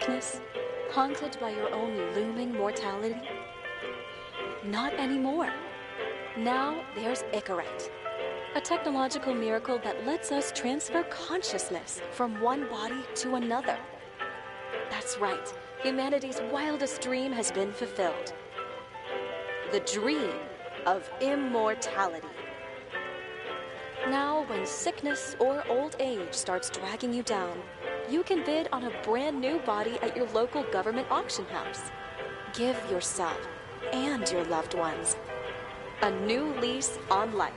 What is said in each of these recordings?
sickness, haunted by your own looming mortality? Not anymore. Now there's Icaret, a technological miracle that lets us transfer consciousness from one body to another. That's right, humanity's wildest dream has been fulfilled. The dream of immortality. Now, when sickness or old age starts dragging you down, you can bid on a brand new body at your local government auction house. Give yourself and your loved ones a new lease on life.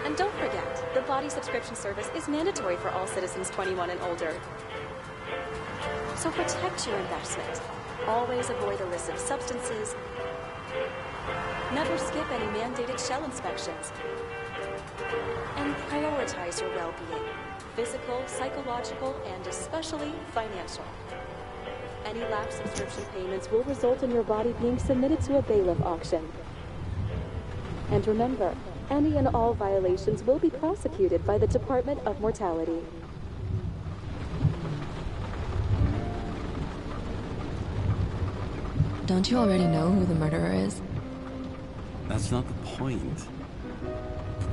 And don't forget, the body subscription service is mandatory for all citizens 21 and older. So protect your investment. Always avoid illicit substances. Never skip any mandated shell inspections. And prioritize your well-being. Physical, psychological, and especially financial. Any lapsed subscription payments will result in your body being submitted to a bailiff auction. And remember, any and all violations will be prosecuted by the Department of Mortality. Don't you already know who the murderer is? That's not the point.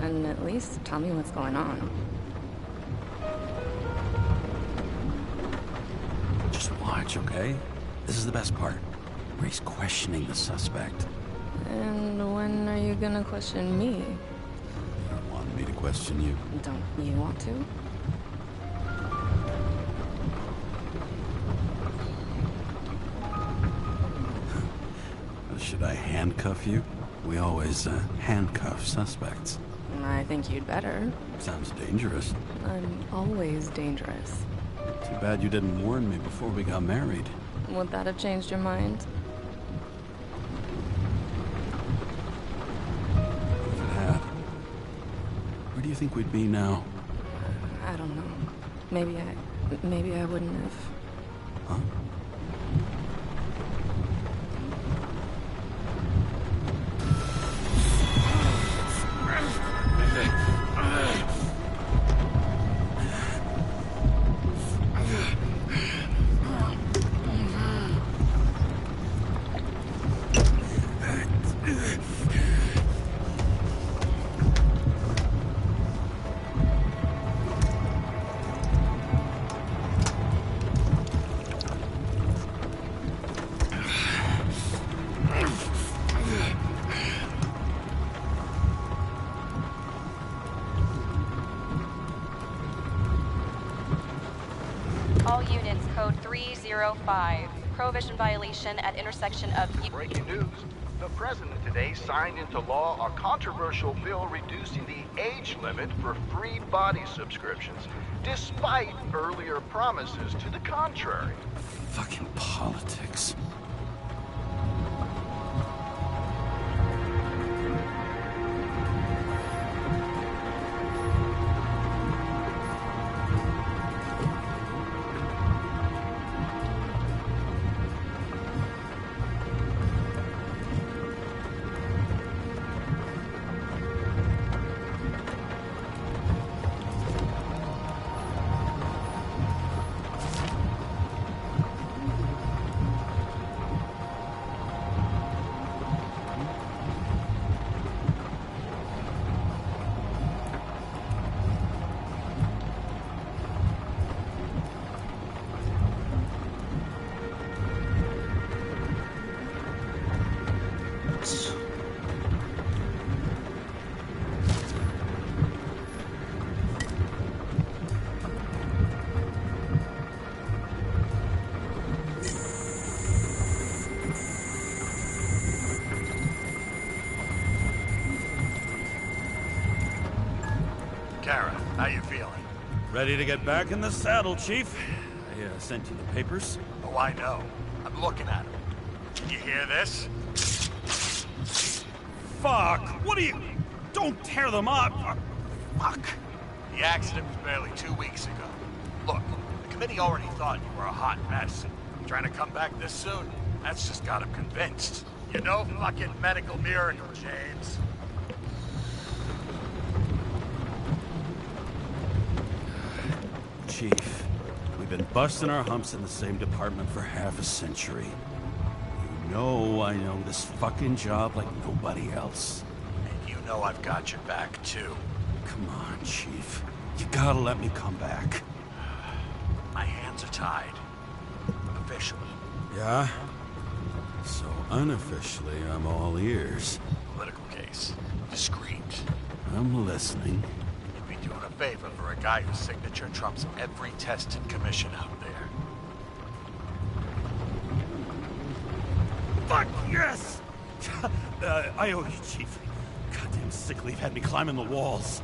And at least tell me what's going on. Just watch, okay? This is the best part, where he's questioning the suspect. And when are you gonna question me? You want me to question you? Don't you want to? Should I handcuff you? We always handcuff suspects. I think you'd better. Sounds dangerous. I'm always dangerous. Too bad you didn't warn me before we got married. Would that have changed your mind? If it had. Where do you think we'd be now? I don't know. Maybe I wouldn't have. Huh? All units, code 305. Prohibition violation at intersection of... Breaking news. The president today signed into law a controversial bill reducing the age limit for free body subscriptions, despite earlier promises to the contrary. Fucking politics. Kara, how you feeling? Ready to get back in the saddle, Chief. I sent you the papers. Oh, I know. I'm looking at them. You hear this? Fuck! What are you... Don't tear them up! Fuck. The accident was barely 2 weeks ago. Look, the committee already thought you were a hot mess. Trying to come back this soon, that's just got them convinced. You're no fucking medical miracle, James. Chief, we We've been busting our humps in the same department for half a century. You know I know this fucking job like nobody else. And you know I've got your back, too. Come on, Chief. You gotta let me come back. My hands are tied. Officially. Yeah? So unofficially, I'm all ears. Political case. Discreet. I'm listening. You'd be doing a favor for a guy whose signature trumps every tested commission out there. Fuck yes! I owe you, Chief. Goddamn sick leave had me climbing the walls.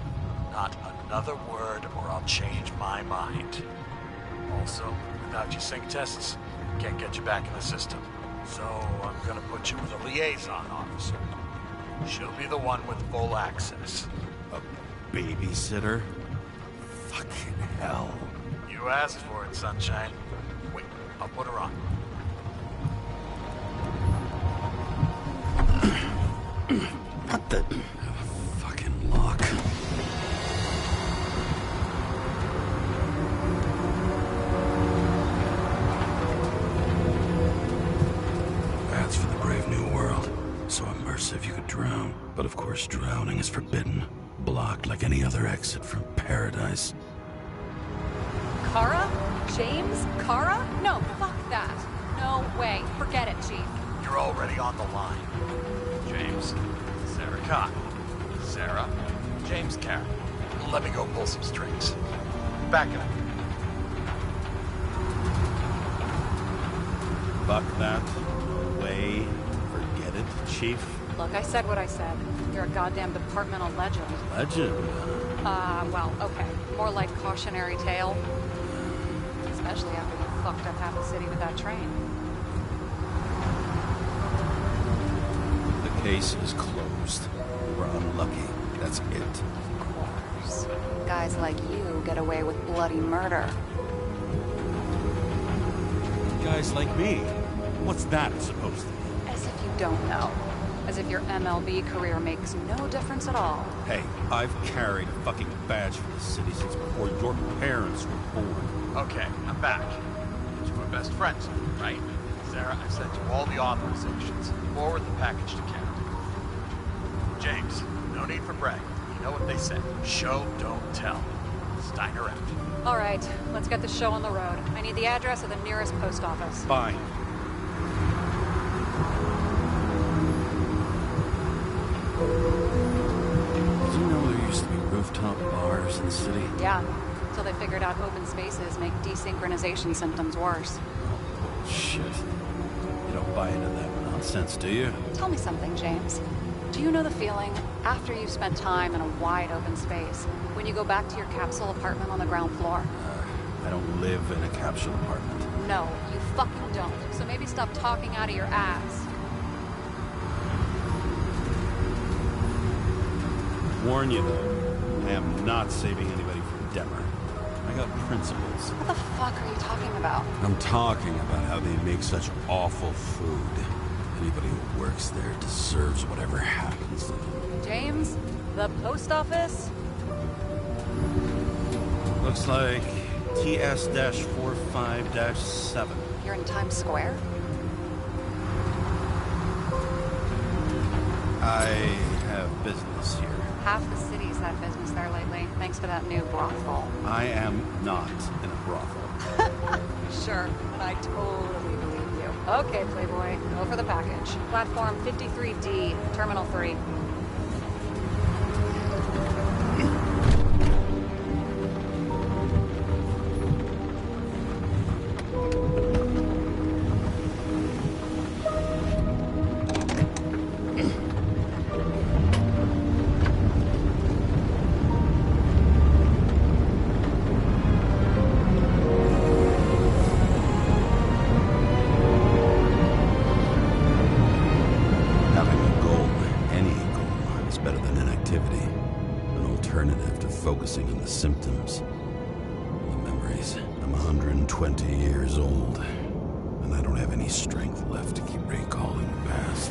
Not another word or I'll change my mind. Also, without your sync tests, can't get you back in the system. So I'm gonna put you with a liaison officer. She'll be the one with full access. A babysitter? Fucking hell. You asked for it, Sunshine. Wait, I'll put her on. What the... fucking lock. That's for the brave new world. So immersive you could drown. But of course drowning is forbidden. Blocked like any other exit from paradise. Karra? James Karra? No, fuck that. No way. Forget it, Chief. You're already on the line. James, Sara Kai. Sara, James Karra. Let me go pull some strings. Back it up. Fuck that. Way. Forget it, Chief. Look, I said what I said. You're a goddamn departmental legend. Legend. Well, okay. More like cautionary tale. Especially after you fucked up half the city with that train. The case is closed. We're unlucky. That's it. Of course. Guys like you get away with bloody murder. Guys like me. What's that supposed to be? As if you don't know. As if your MLB career makes no difference at all. Hey, I've carried a fucking badge for the city since before your parents were born. Okay, I'm back. You were best friends, right? Sara, I sent you all the authorizations. Forward the package to Captain. James, no need for bragging. You know what they say. Show, don't tell. Steiner out. All right, let's get the show on the road. I need the address of the nearest post office. Fine. Did you know there used to be rooftop bars in the city? Yeah, until they figured out open spaces make desynchronization symptoms worse. Oh, shit. You don't buy into that nonsense, do you? Tell me something, James. Do you know the feeling after you've spent time in a wide open space, when you go back to your capsule apartment on the ground floor? I don't live in a capsule apartment. No, you fucking don't. So maybe stop talking out of your ass. Warn you, though, I am not saving anybody from Demmer. I got principles. What the fuck are you talking about? I'm talking about how they make such awful food. Anybody who works there deserves whatever happens to them. James, the post office? Looks like TS-45-7. You're in Times Square? I have business here. Half the city's had business there lately, thanks to that new brothel. I am not in a brothel. Sure, I totally believe you. Okay, Playboy, go for the package. Platform 53D, Terminal 3. Focusing on the symptoms, the memories. I'm 120 years old, and I don't have any strength left to keep recalling the past.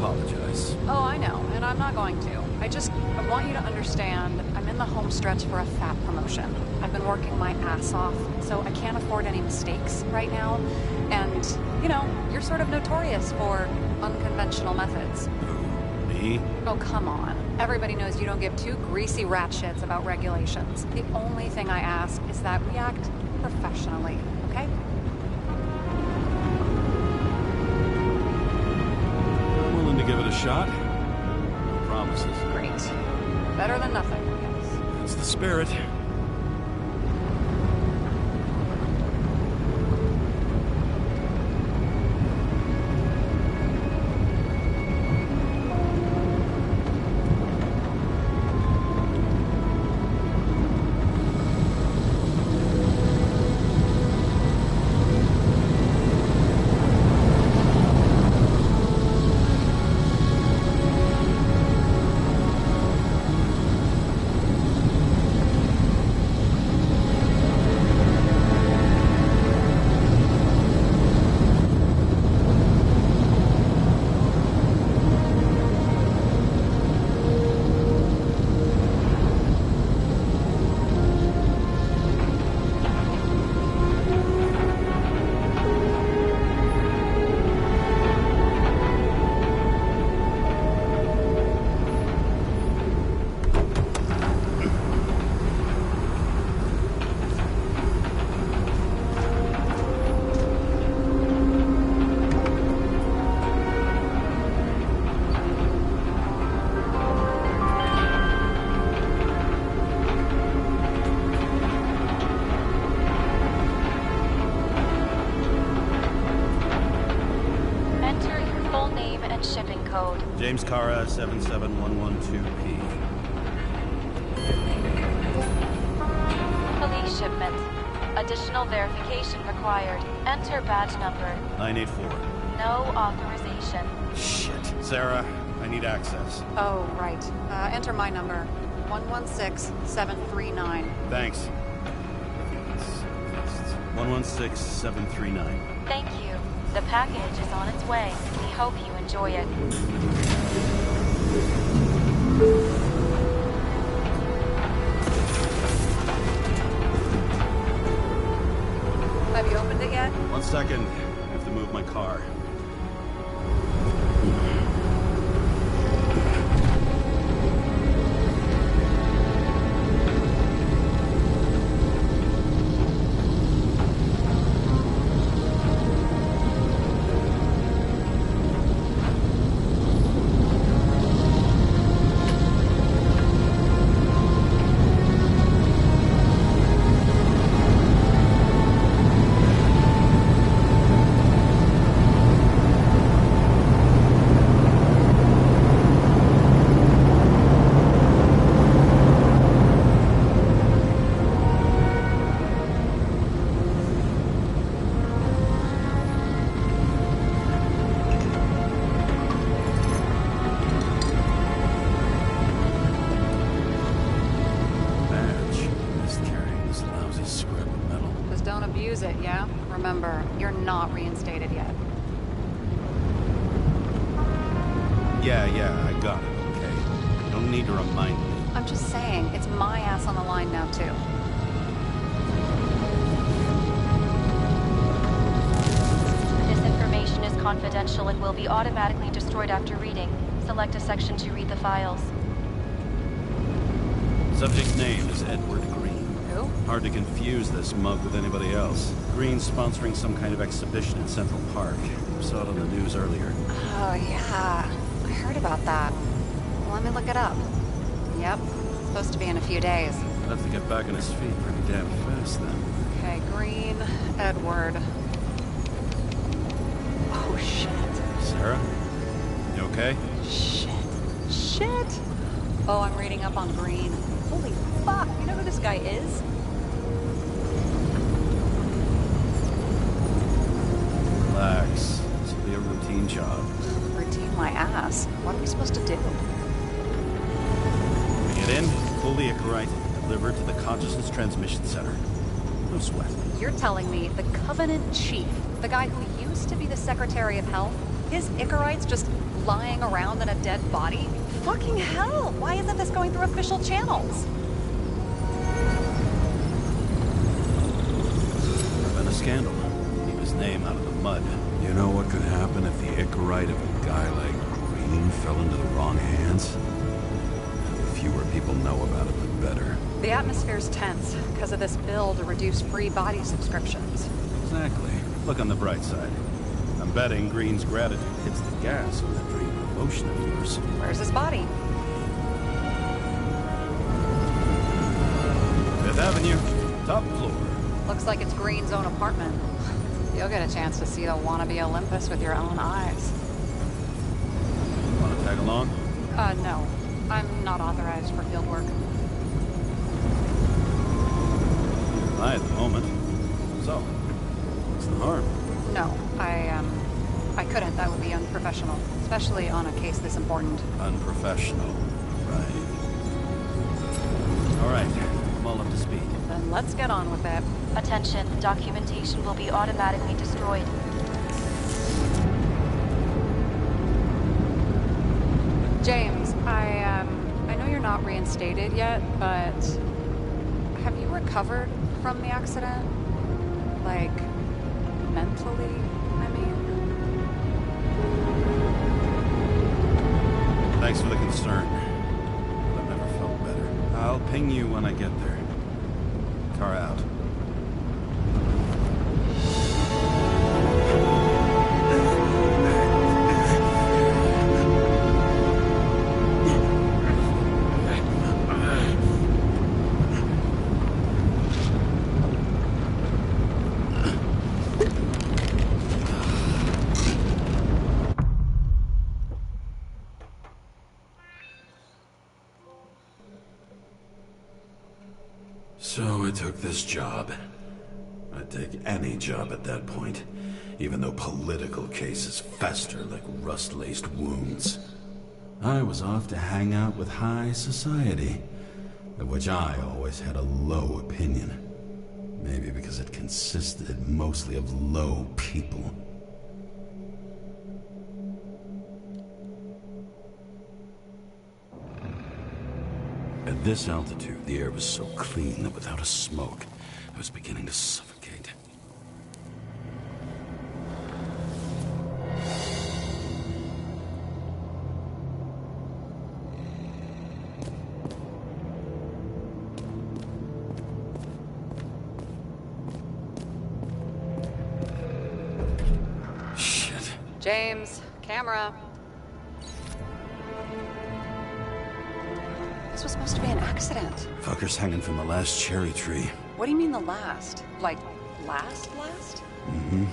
apologize. Oh, I know, and I'm not going to. I want you to understand, I'm in the home stretch for a fat promotion. I've been working my ass off, so I can't afford any mistakes right now. And, you know, you're sort of notorious for unconventional methods. Who, me? Oh, come on. Everybody knows you don't give two greasy rat shits about regulations. The only thing I ask is that we act professionally, okay? Willing to give it a shot. No promises. Great. Better than nothing, I guess. That's the spirit. James Karra, 77112P. Police shipment. Additional verification required. Enter badge number. 984. No authorization. Shit. Sarah, I need access. Oh, right. Enter my number. 116739. Thanks. 116739. Thank you. The package is on its way. We hope you enjoy it. Have you opened it yet? 1 second. I have to move my car. Remember, you're not reinstated yet. Yeah, I got it, okay? You don't need to remind me. I'm just saying, it's my ass on the line now, too. This information is confidential and will be automatically destroyed after reading. Select a section to read the files. Subject's name is Edward Green. Who? Hard to confuse this mug with anybody else. Green's sponsoring some kind of exhibition in Central Park. Saw it on the news earlier. Oh, yeah. I heard about that. Let me look it up. Yep. Supposed to be in a few days. I'd have to get back on his feet pretty damn fast then. Okay, Green, Edward. Oh, shit. Sarah? You okay? Shit. Oh, I'm reading up on Green. Holy fuck, you know who this guy is? Relax. This will be a routine job. Routine my ass. What are we supposed to do? We get in, pull the Icarite, and deliver it to the Consciousness Transmission Center. No sweat. You're telling me the Covenant Chief, the guy who used to be the Secretary of Health, his Icarites just lying around in a dead body? Fucking hell! Why isn't this going through official channels? Been a scandal. Keep his name out of the mud. You know what could happen if the Icarite of a guy like Green fell into the wrong hands? The fewer people know about it, the better. The atmosphere's tense because of this bill to reduce free body subscriptions. Exactly. Look on the bright side. I'm betting Green's gratitude hits the gas on that dream of emotion of yours. Where's his body? Fifth Avenue, top floor. Looks like it's Green's own apartment. You'll get a chance to see the wannabe Olympus with your own eyes. Want to tag along? No. I'm not authorized for field work. Not at the moment. So, what's the harm? No, I couldn't. That would be unprofessional, especially on a case this important. Unprofessional. Right. All right. I'm all up to speed. Then let's get on with it. Attention, documentation will be automatically destroyed. James, I know you're not reinstated yet, but have you recovered from the accident? Like, mentally, I mean? Thanks for the concern. I've never felt better. I'll ping you when I get there. Car out. So I took this job. I'd take any job at that point, even though political cases fester like rust-laced wounds. I was off to hang out with high society, of which I always had a low opinion. Maybe because it consisted mostly of low people. At this altitude, the air was so clean that without a smoke, I was beginning to suffocate. Shit. James, camera. This was supposed to be an accident. Fuckers hanging from the last cherry tree. What do you mean the last? Like, last? Mm-hmm.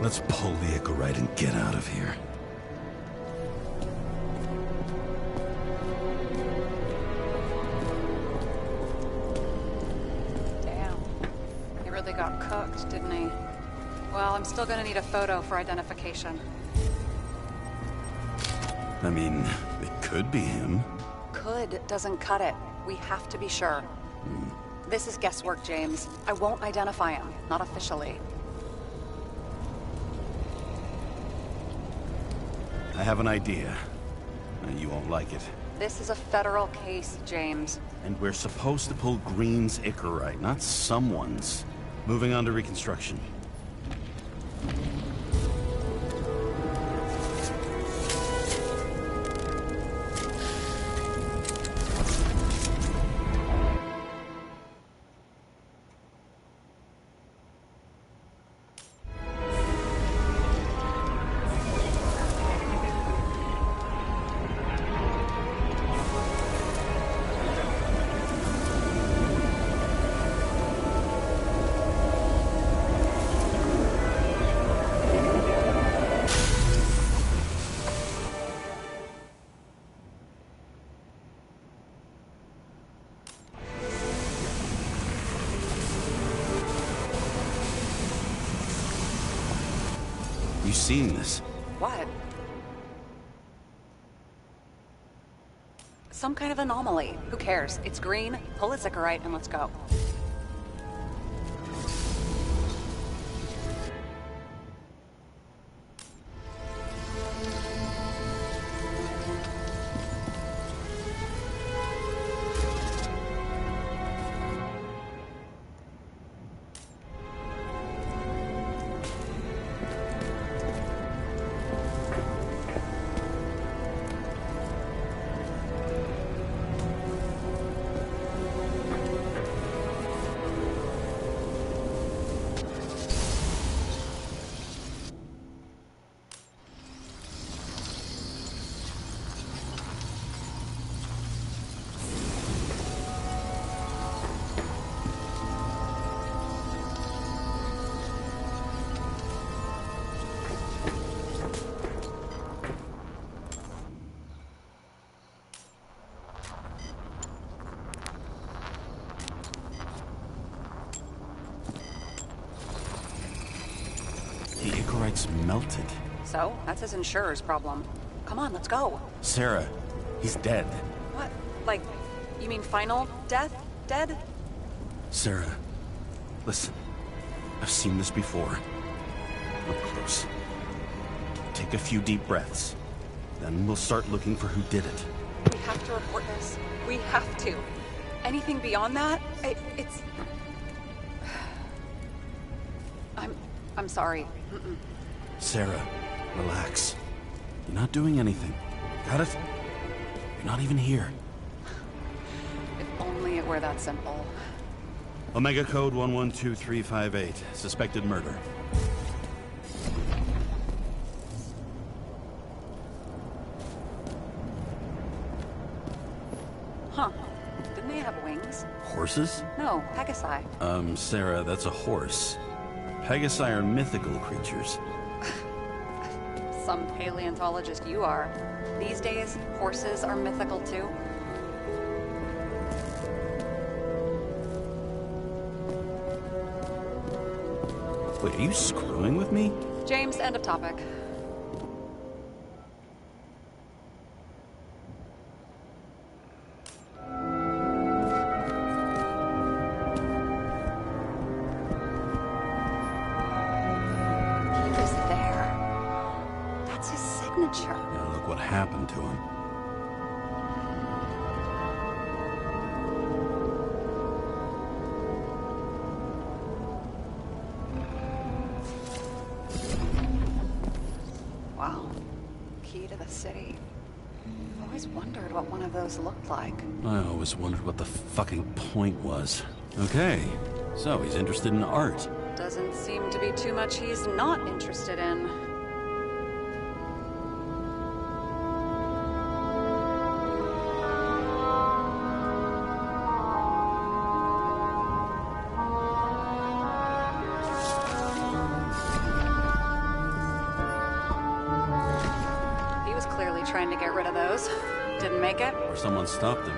Let's pull the Icarite and get out of here. Damn. He really got cooked, didn't he? Well, I'm still gonna need a photo for identification. I mean, it could be him. Could doesn't cut it. We have to be sure. This is guesswork, James. I won't identify him. Not officially. I have an idea. You won't like it. This is a federal case, James. And we're supposed to pull Green's Icarite, not someone's. Moving on to reconstruction. You seen this? What? Some kind of anomaly. Who cares? It's green. Pull its Icarite and let's go. Anchorite's melted. So, that's his insurer's problem. Come on, let's go. Sarah, he's dead. What? Like, you mean final death? Dead? Sarah, listen. I've seen this before. We're close. Take a few deep breaths. Then we'll start looking for who did it. We have to report this. We have to. Anything beyond that, it's... I'm sorry. Mm-mm. Sarah, relax. You're not doing anything. Got it? You're not even here. If only it were that simple. Omega code 112358. Suspected murder. Huh. Didn't they have wings? Horses? No, Pegasi. Sarah, that's a horse. Pegasi are mythical creatures. Some paleontologist you are. These days, horses are mythical too. Wait, are you screwing with me? James, end of topic. He was there. That's his signature. Now look what happened to him. Wow. Key to the city. I've always wondered what one of those looked like. I always wondered what the fucking point was. Okay, so he's interested in art. Doesn't seem to be too much he's not interested in. He was clearly trying to get rid of those. Didn't make it. Or someone stopped him.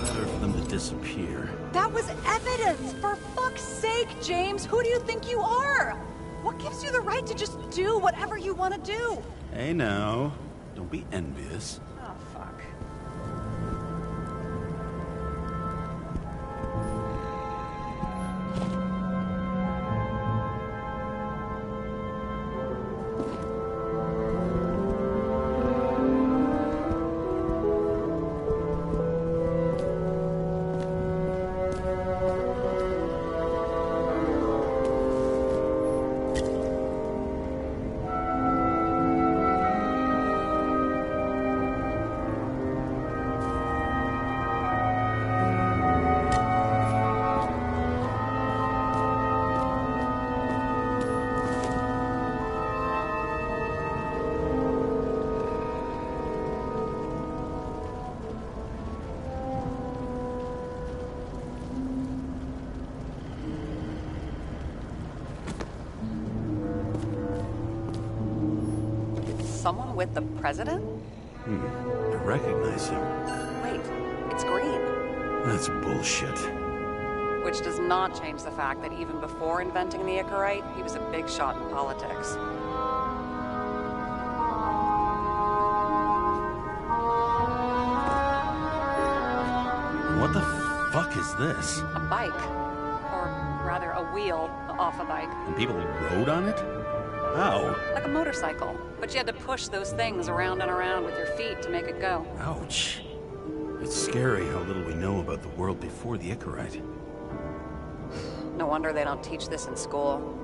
Better for them to disappear. That was evidence! For fuck's sake, James! Who do you think you are? What gives you the right to just do whatever you want to do? Hey now, don't be envious. Oh, fuck. Someone with the president? I recognize him. Wait, it's Green. That's bullshit. Which does not change the fact that even before inventing the Icarite, he was a big shot in politics. What the fuck is this? A bike. Or rather, a wheel off a bike. And people rode on it? How? Like a motorcycle. But you had to push those things around and around with your feet to make it go. Ouch. It's scary how little we know about the world before the Icarite. No wonder they don't teach this in school.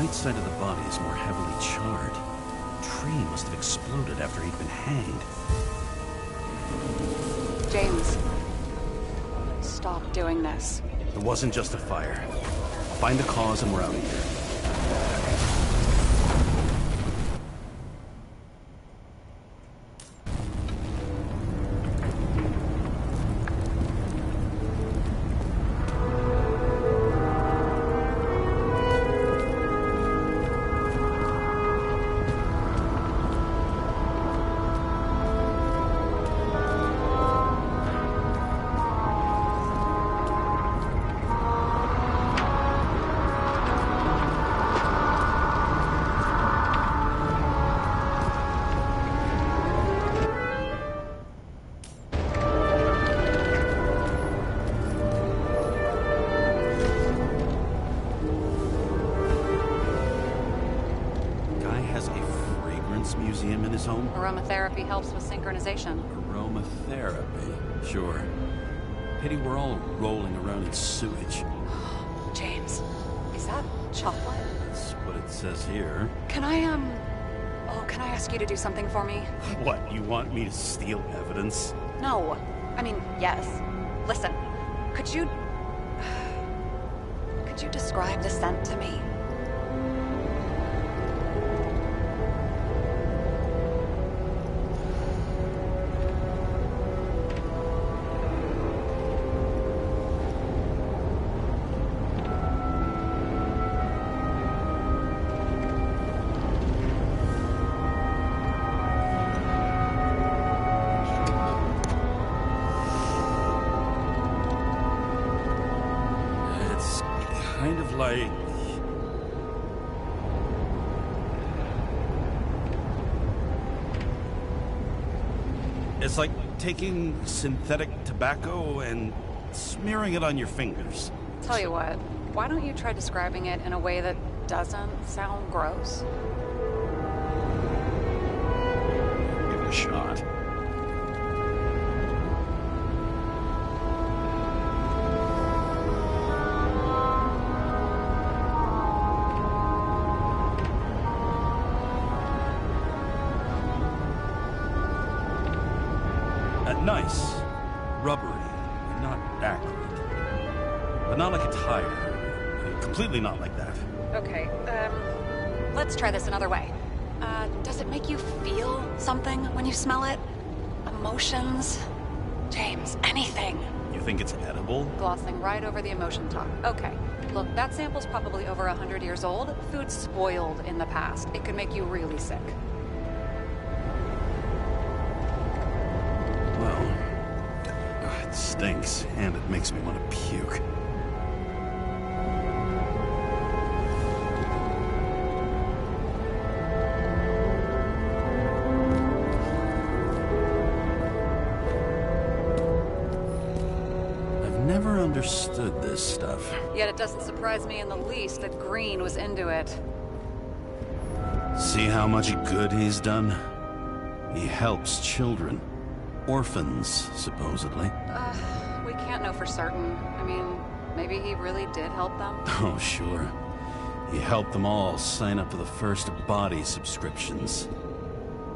right side of the body is more heavily charred. The tree must have exploded after he'd been hanged. James, stop doing this. It wasn't just a fire. Find the cause and we're out of here. Museum in his home? Aromatherapy helps with synchronization. Aromatherapy? Sure. Pity we're all rolling around in sewage. James, is that chocolate? That's what it says here. Can I ask you to do something for me? What, you want me to steal evidence? No. I mean, yes. Listen, could you describe the scent to me? Kind of like... It's like taking synthetic tobacco and smearing it on your fingers. Tell you what, why don't you try describing it in a way that doesn't sound gross? Give it a shot. Nice. Rubbery. Not acrid. But not like a tire. Completely not like that. Okay, let's try this another way. Does it make you feel something when you smell it? Emotions? James, anything. You think it's edible? Glossing right over the emotion talk. Okay, look, that sample's probably over 100 years old. Food's spoiled in the past. It could make you really sick. It stinks, and it makes me want to puke. I've never understood this stuff. Yet it doesn't surprise me in the least that Green was into it. See how much good he's done? He helps children. Orphans, supposedly. We can't know for certain. I mean, maybe he really did help them? Oh, sure. He helped them all sign up for the first body subscriptions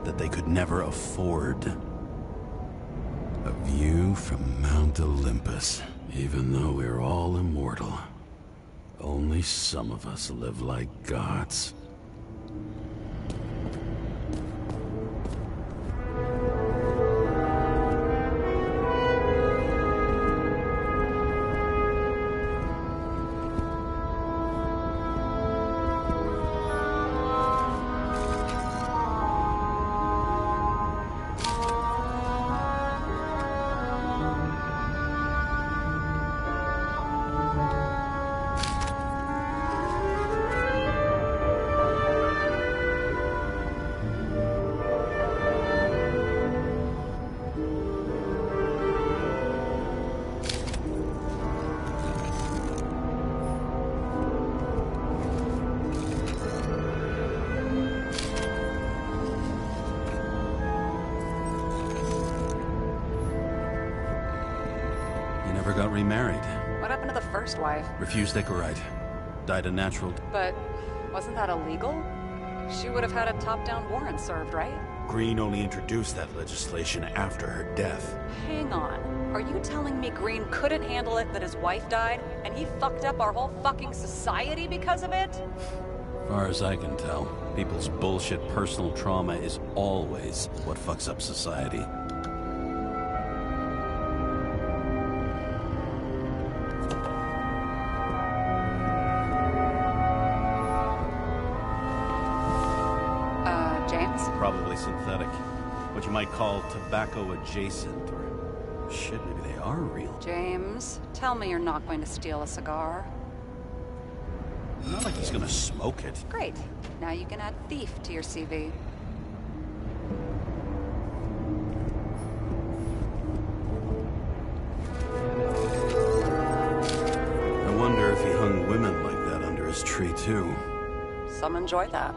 that they could never afford. A view from Mount Olympus. Even though we're all immortal, only some of us live like gods. Got remarried. What happened to the first wife? Refused Icarite. Died a natural... But Wasn't that illegal? She would have had a top-down warrant served, right? Green only introduced that legislation after her death. Hang on. Are you telling me Green couldn't handle it that his wife died, and he fucked up our whole fucking society because of it? Far as I can tell, People's bullshit personal trauma is always what fucks up society. James? Probably synthetic. What you might call tobacco adjacent, or shit, maybe they are real. James, tell me you're not going to steal a cigar. Not like he's gonna smoke it. Great. Now you can add thief to your CV. I wonder if he hung women like that under his tree, too. Some enjoy that.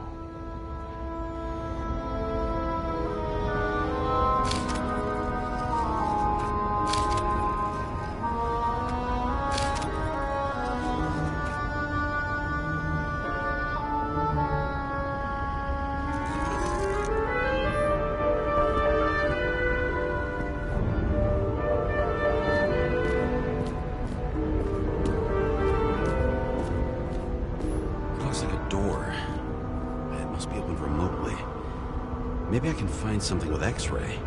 Maybe I can find something with X-ray.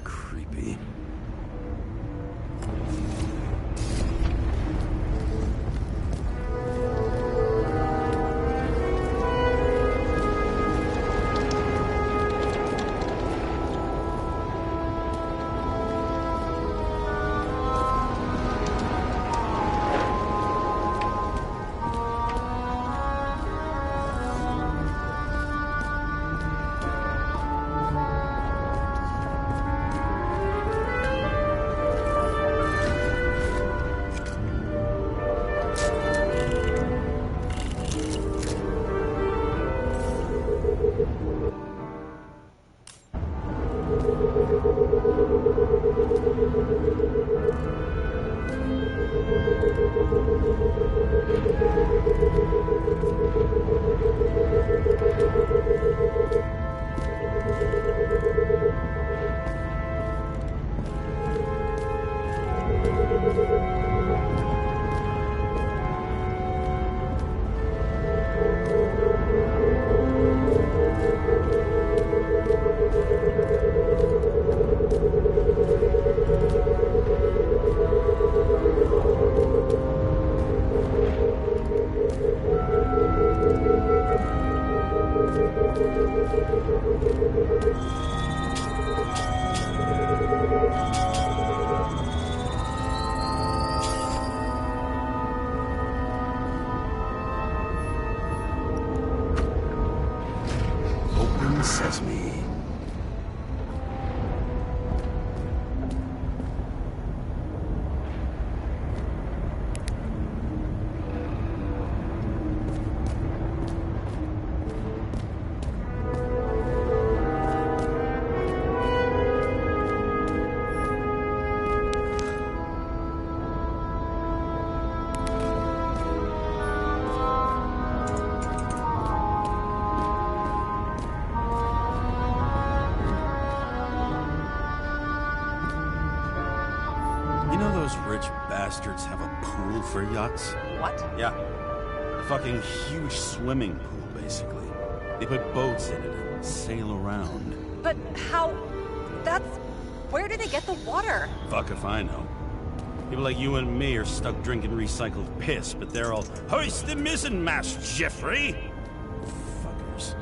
Creepy. Sesame. Those rich bastards have a pool for yachts? What? Yeah. A fucking huge swimming pool, basically. They put boats in it and sail around. But how... Where do they get the water? Fuck if I know. People like you and me are stuck drinking recycled piss, but they're all, hoist the mizzenmast, Jeffrey! Fuckers.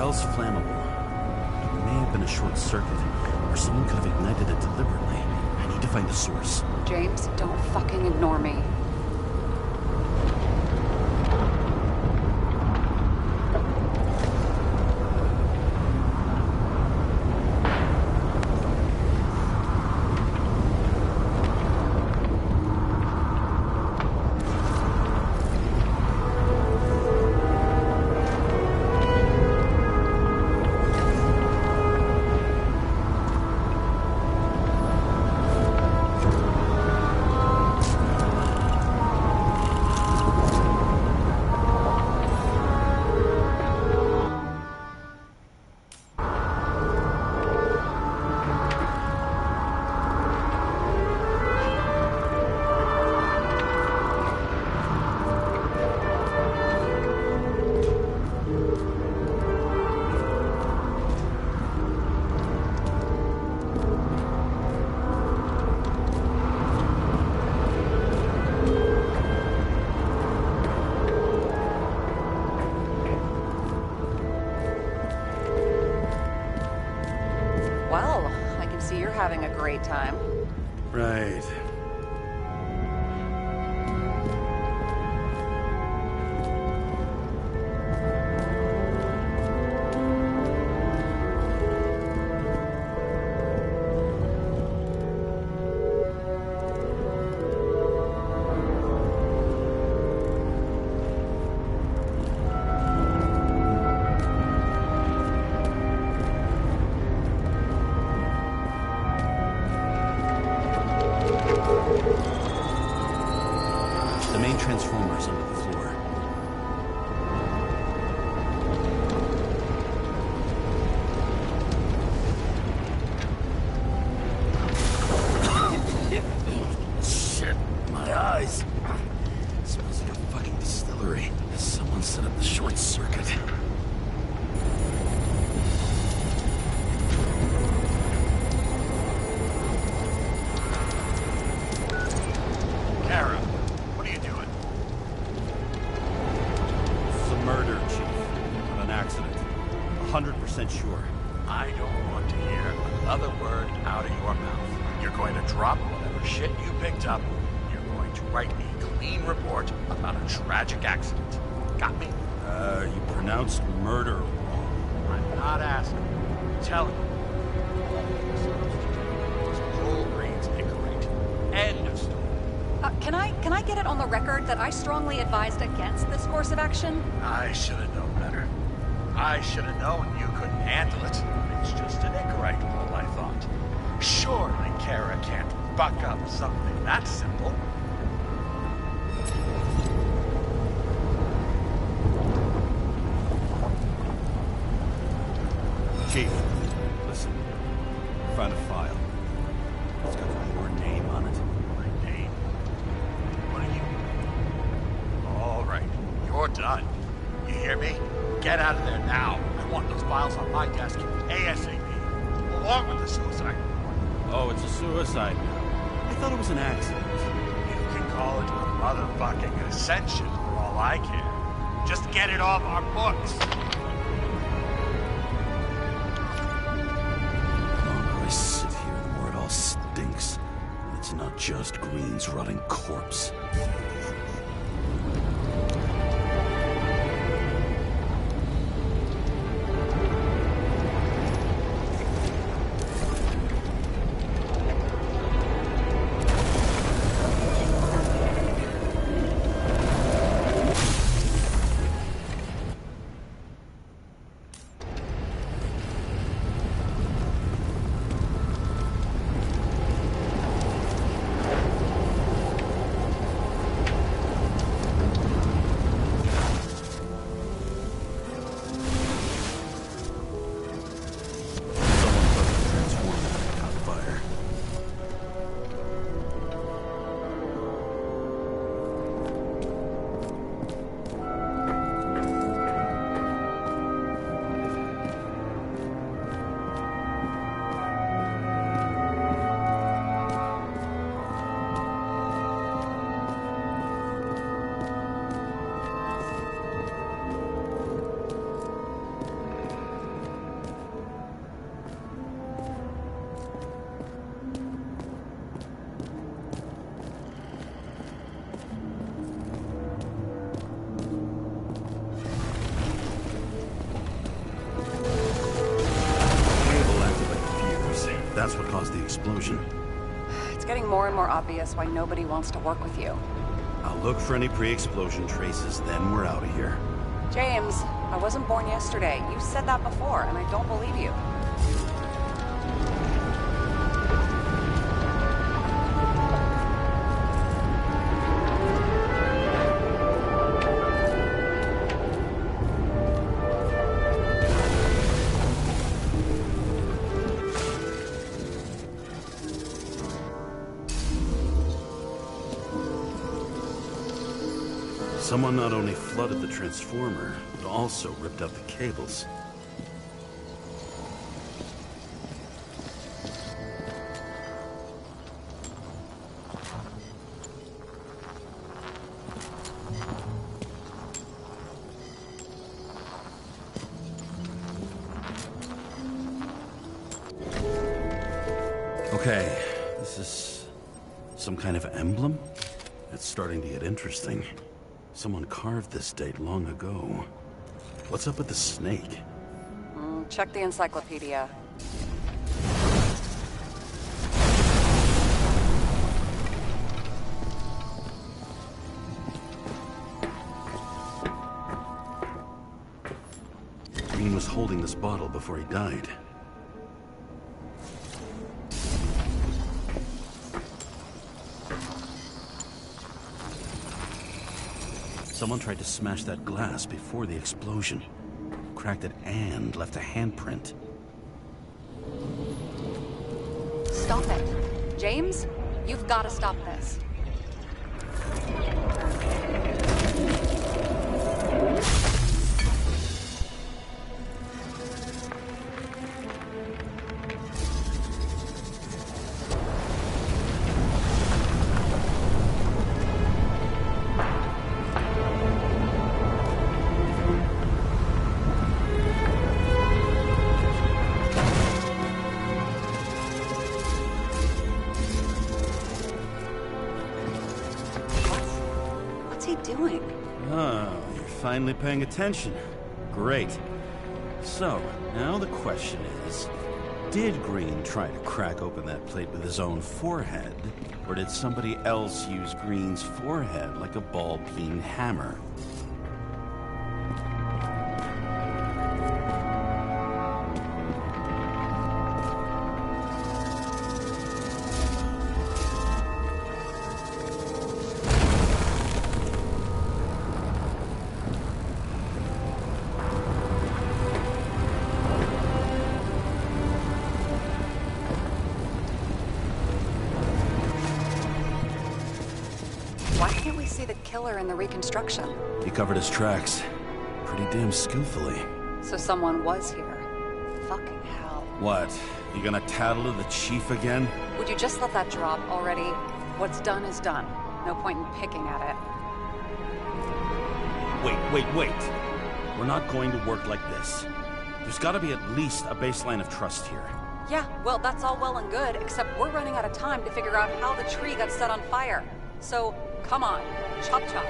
vial's flammable. It may have been a short circuit, or someone could have ignited it deliberately. I need to find the source. James, don't fucking ignore me. Well, I can see you're having a great time. Right. The main transformer's under the floor. Shit, my eyes. It smells like a fucking distillery. Someone set up the short circuit. Kara, what are you doing? It's a murder, Chief. Of an accident. 100% sure. I don't want to hear another word out of your mouth. You're going to drop whatever shit you picked up. You're going to write a clean report about a tragic accident. Got me? You pronounced murder wrong. I'm not asking. I'm telling you. Cruel Green's incorrect. End of story. Can I get it on the record that I strongly advised against this course of action? I should have known better. I should have known you couldn't handle it. It's just an incorrect rule, I thought. Surely Kara can't buck up something that simple. Chief, listen. I found a file. It's got your name on it. My name? What are you? All right, you're done. You hear me? Get out of there now. I want those files on my desk ASAP, along with the suicide report. Oh, it's a suicide now. I thought it was an accident. You can call it a motherfucking ascension for all I care. Just get it off our books. The longer I sit here, the more it all stinks. And it's not just Green's rotting corpse. explosion? It's getting more and more obvious why nobody wants to work with you. I'll look for any pre-explosion traces, then we're out of here. James, I wasn't born yesterday. You said that before, and I don't believe you. Someone not only flooded the transformer, but also ripped out the cables. Okay, this is some kind of emblem? It's starting to get interesting. Someone carved this date long ago. What's up with the snake? Check the encyclopedia. Green was holding this bottle before he died. Someone tried to smash that glass before the explosion. Cracked it and left a handprint. Stop it. James, you've got to stop this. Finally paying attention. Great. So, now the question is, did Green try to crack open that plate with his own forehead, or did somebody else use Green's forehead like a ball-peen hammer? In the reconstruction. He covered his tracks pretty damn skillfully. So someone was here. Fucking hell. What? You gonna tattle to the chief again? Would you just let that drop already? What's done is done. No point in picking at it. Wait. We're not going to work like this. There's gotta be at least a baseline of trust here. Yeah, well, that's all well and good, except we're running out of time to figure out how the tree got set on fire. So, come on. Chop chop.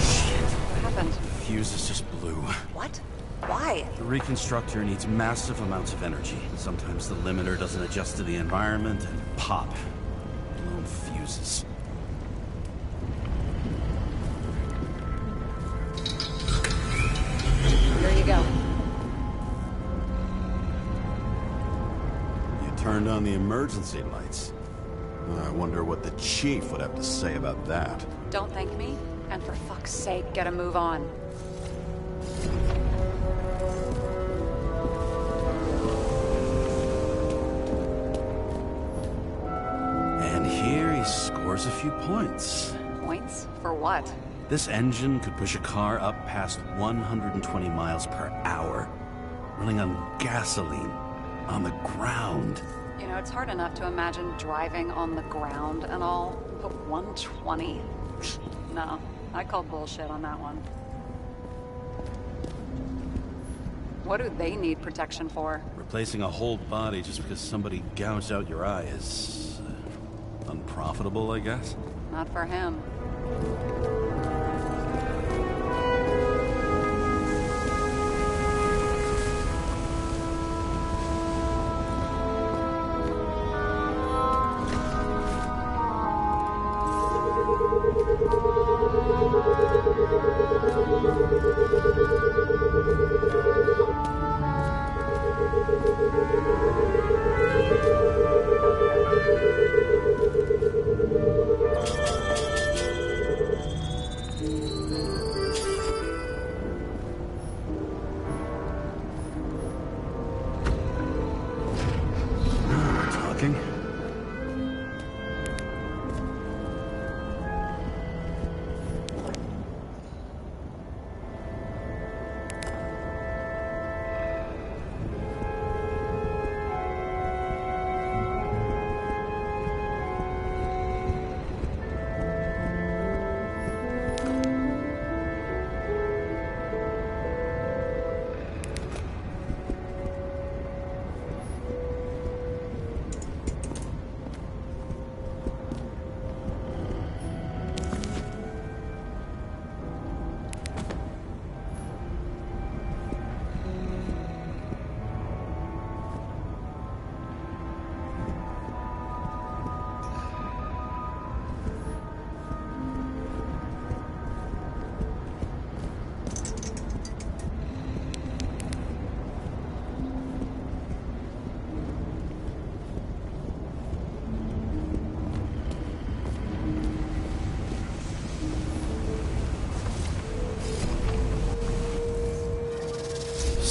Shit. What happened? The fuses just blew. What? Why? The reconstructor needs massive amounts of energy. Sometimes the limiter doesn't adjust to the environment and pop. Blown fuses. Here you go. You turned on the emergency lights. I wonder what the chief would have to say about that. Don't thank me, and for fuck's sake, get a move on. And here he scores a few points. Points? For what? This engine could push a car up past 120 miles per hour, running on gasoline, on the ground. You know, it's hard enough to imagine driving on the ground and all, but 120? No, I call bullshit on that one. What do they need protection for? Replacing a whole body just because somebody gouged out your eye is unprofitable, I guess? Not for him.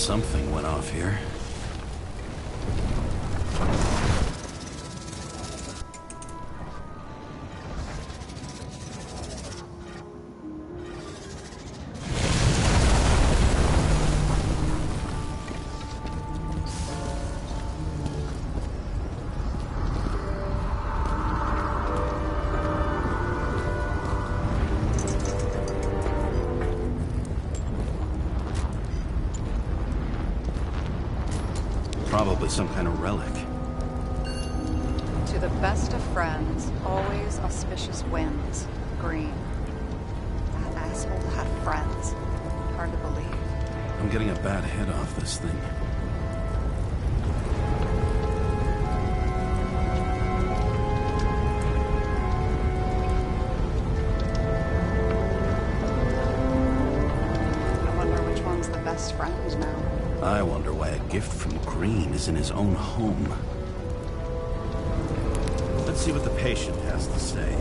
Something went off here. Probably some kind of relic. To the best of friends, always auspicious winds. Green. That asshole had friends. Hard to believe. I'm getting a bad hit off this thing. I wonder which one's the best friend now. I wonder why a gift from Green is in his own home. Let's see what the patient has to say.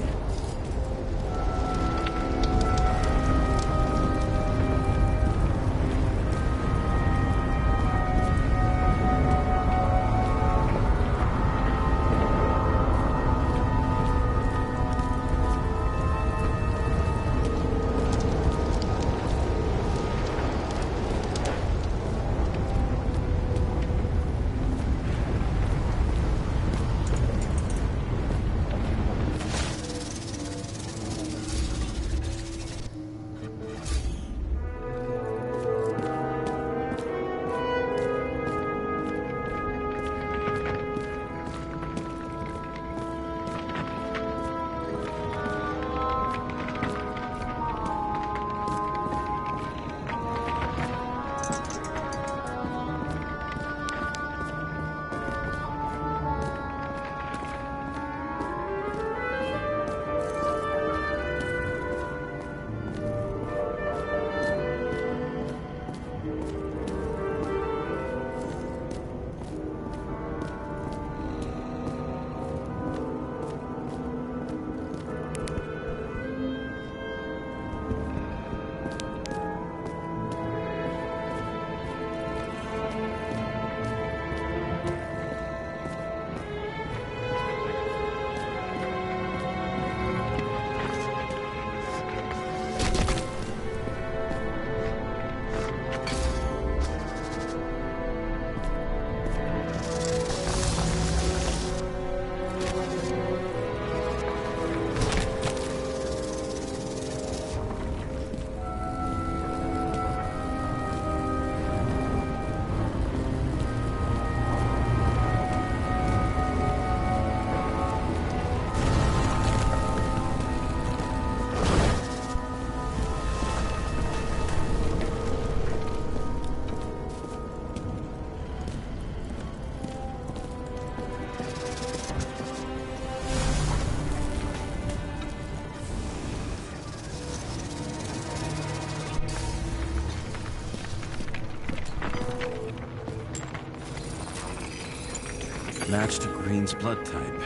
Matched to Green's blood type.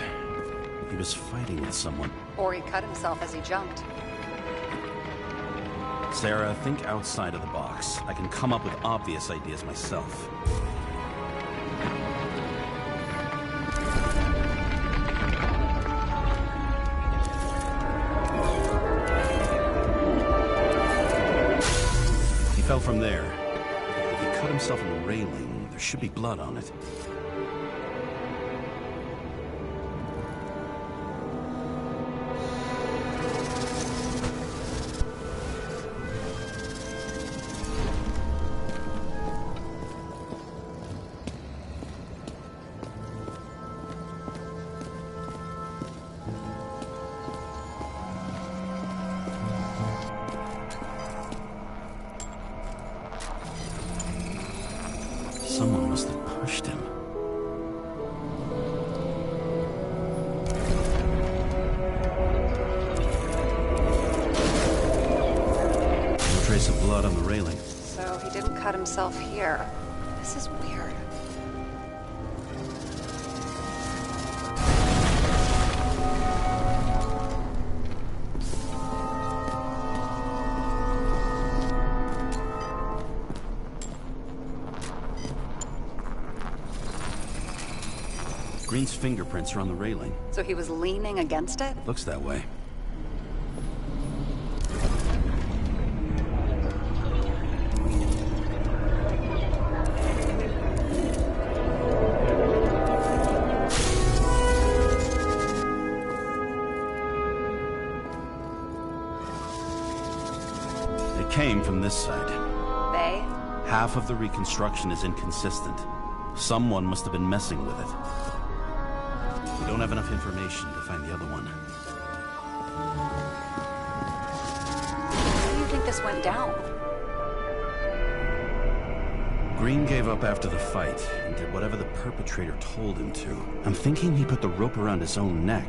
He was fighting with someone. Or he cut himself as he jumped. Sarah, think outside of the box. I can come up with obvious ideas myself. He fell from there. If he cut himself in the railing, there should be blood on it. Someone must have pushed him. No trace of blood on the railing. So he didn't cut himself here. This is weird. Green's fingerprints are on the railing. So he was leaning against it? Looks that way. They came from this side. They? Half of the reconstruction is inconsistent. Someone must have been messing with it. We don't have enough information to find the other one. How do you think this went down? Green gave up after the fight and did whatever the perpetrator told him to. I'm thinking he put the rope around his own neck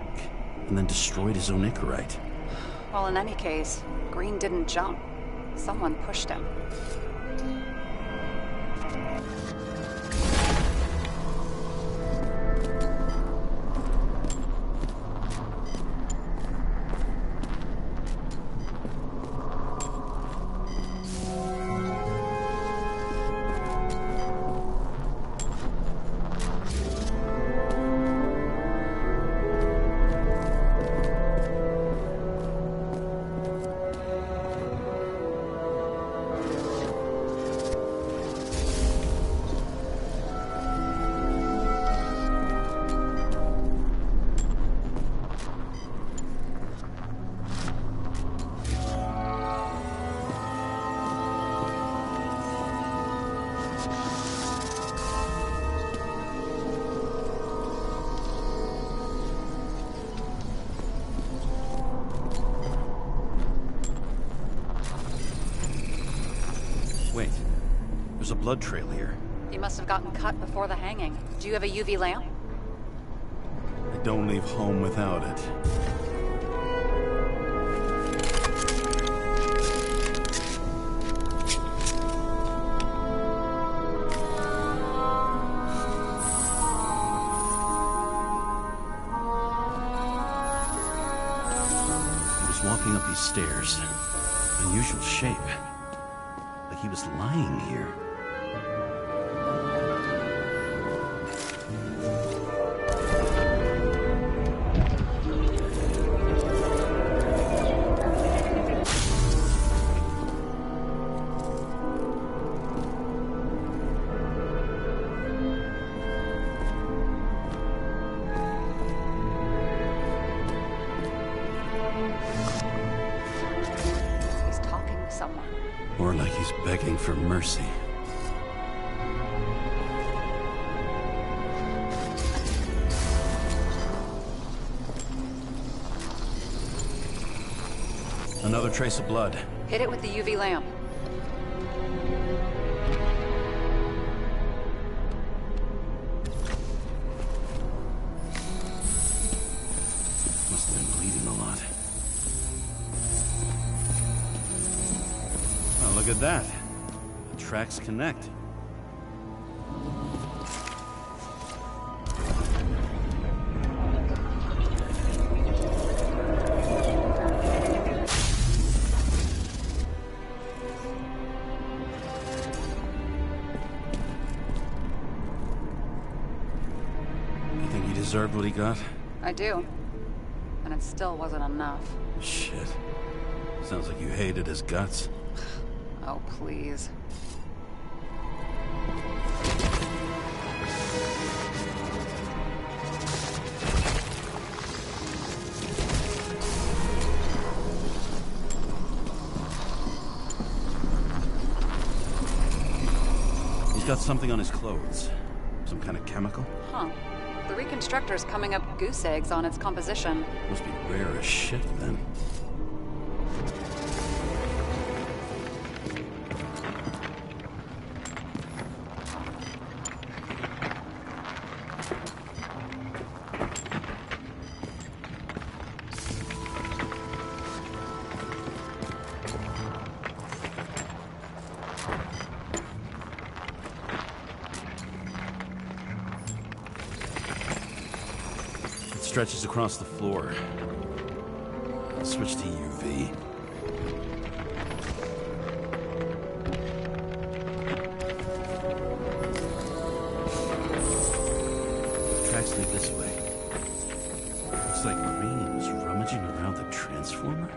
and then destroyed his own Icarite. Well, in any case, Green didn't jump. Someone pushed him. Wait, there's a blood trail here. He must have gotten cut before the hanging. Do you have a UV lamp? I don't leave home without it. He was walking up these stairs. Unusual shape. Like he was lying here. He's talking to someone. Or like he's begging for mercy. Another trace of blood. Hit it with the UV lamp. Must have been bleeding a lot. Oh, look at that. The tracks connect. You think he deserved what he got? I do. And it still wasn't enough. Shit. Sounds like you hated his guts. Oh, please. He's got something on his clothes. Some kind of chemical? Huh. The reconstructor's coming up goose eggs on its composition. Must be rare as shit, then. Stretches across the floor. I'll switch to UV. Tracks lead this way. transformer?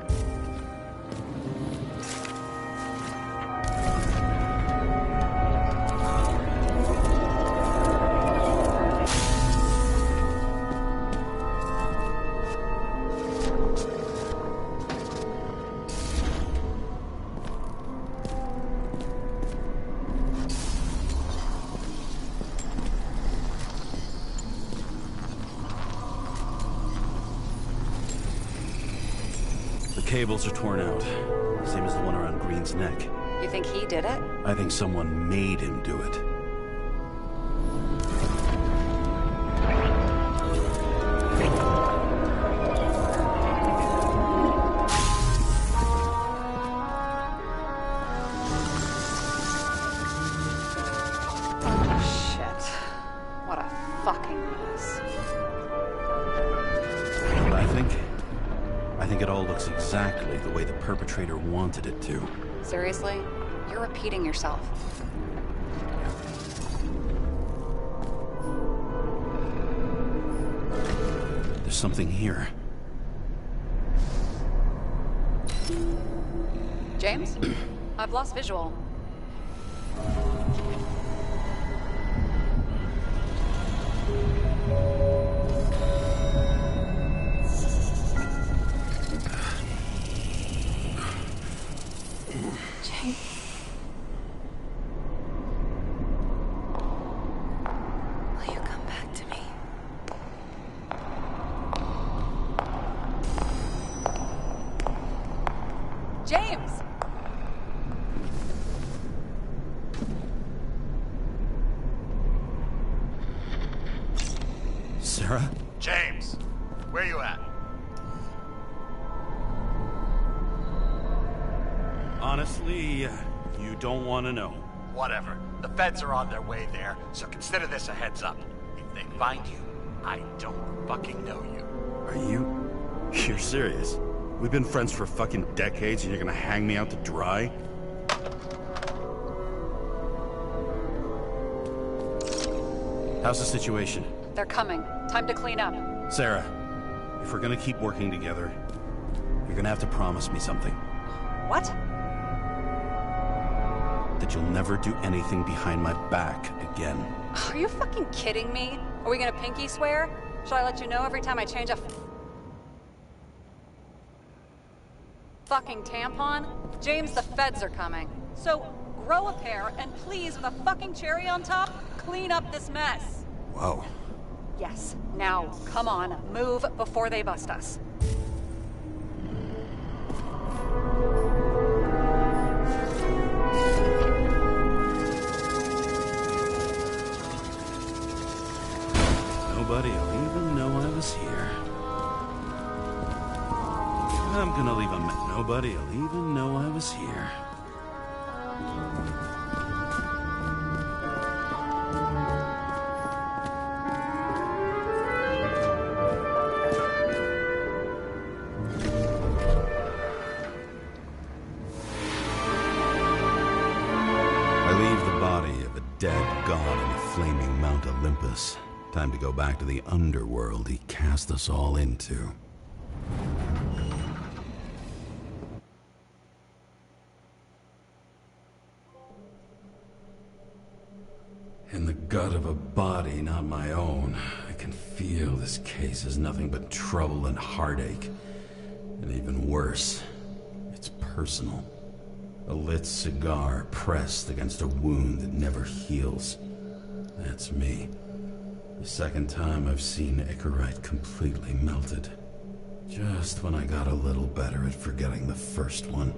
The cables are torn out, same as the one around Green's neck. You think he did it? I think someone made him do it. Shit. What a fucking mess. But I think it all looks exactly the way the perpetrator wanted it to. Seriously? You're repeating yourself. There's something here. James? I've lost visual. James. Will you come back to me? James! Sarah? James, where you at? Honestly, you don't want to know. Whatever. The feds are on their way there, so consider this a heads up. If they find you, I don't fucking know you. Are you? You're serious? We've been friends for fucking decades and you're gonna hang me out to dry? How's the situation? They're coming. Time to clean up. Sarah, if we're gonna keep working together, you're gonna have to promise me something. What? That you'll never do anything behind my back again. Are you fucking kidding me? Are we gonna pinky swear? Should I let you know every time I change a fucking tampon? James, the feds are coming. So grow a pair and please, with a fucking cherry on top, clean up this mess. Whoa. Yes. Now, come on, move before they bust us. Nobody'll even know I was here. I'm gonna leave a mess. Nobody'll even know I was here. I leave the body of a dead god on the flaming Mount Olympus. Time to go back to the underworld he cast us all into. In the gut of a body not my own, I can feel this case is nothing but trouble and heartache. And even worse, it's personal. A lit cigar pressed against a wound that never heals. That's me. The second time I've seen Icarite completely melted. Just when I got a little better at forgetting the first one.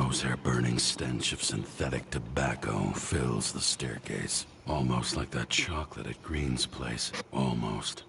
nose-hair-burning stench of synthetic tobacco fills the staircase. Almost like that chocolate at Green's place. Almost.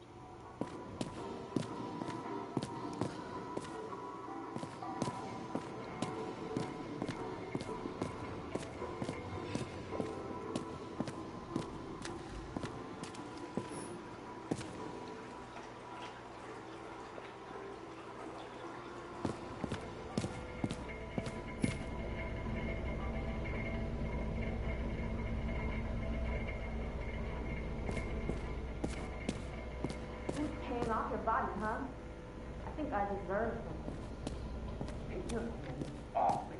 Off your body, huh? I think I deserve something. It took me awfully.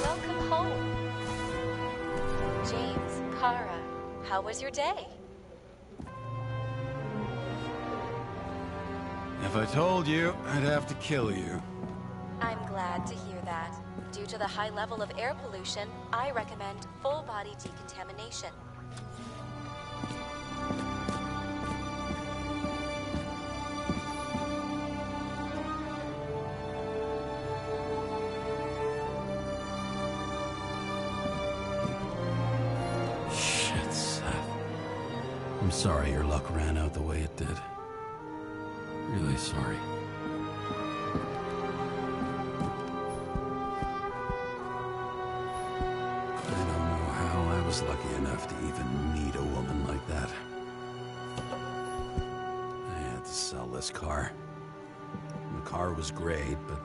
Welcome home. James Karra, how was your day? If I told you, I'd have to kill you. I'm glad to hear that. Due to the high level of air pollution, I recommend full-body decontamination. Shit, Seth. I'm sorry your luck ran out the way it did. Really sorry. I don't know how I was lucky enough to even meet a woman like that. I had to sell this car. The car was great, but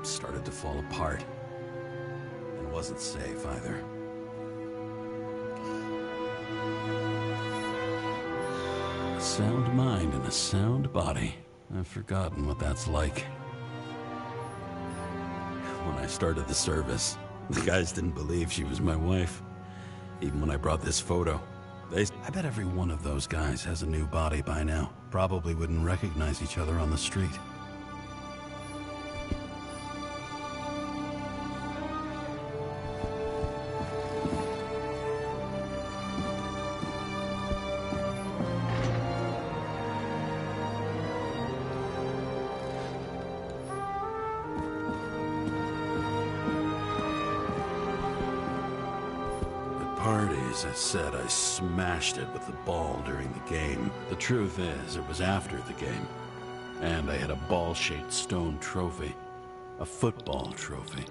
started to fall apart. It wasn't safe either. A sound mind and a sound body. I've forgotten what that's like. When I started the service, the guys didn't believe she was my wife. Even when I brought this photo. I bet every one of those guys has a new body by now. Probably wouldn't recognize each other on the street. Parties, I said I smashed it with the ball during the game. The truth is, it was after the game. And I had a ball-shaped stone trophy. A football trophy.